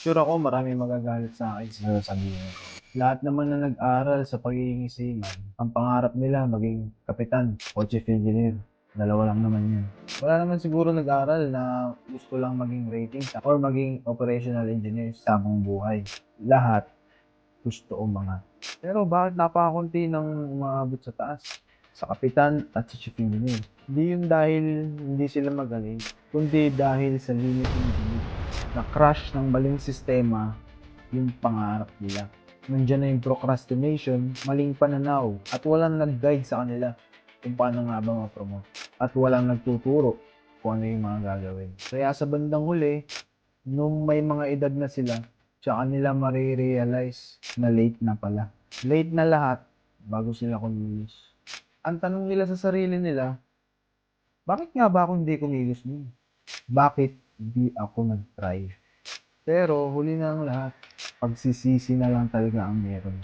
Sure ako maraming magagalit sa akin sa sasabihin ko. Lahat naman na nag-aral sa pagiging seaman, ang pangarap nila maging kapitan o chief engineer. Dalawa lang naman yan. Wala naman siguro nag-aral na gusto lang maging rating or maging operational engineer sa buong buhay. Lahat gusto umangat. Pero bakit napakakunti ng umaabot sa taas? Sa kapitan at sa chief engineer. Hindi yun dahil hindi sila magaling, kundi dahil sa limiting belief na crash ng maling sistema yung pangarap nila. Nandiyan na yung procrastination, maling pananaw, at walang nag-guide sa kanila kung paano nga ba ma-promote. At walang nagtuturo kung ano yung mga gagawin. Kaya sa bandang huli, nung may mga edad na sila, tsaka nila marirealize na late na pala. Late na lahat bago sila kumilos. Ang tanong nila sa sarili nila, bakit nga ba ako hindi kumilos nun? Bakit di ako nag-try? Pero huli na ang lahat, pagsisisi na lang talaga ang meron.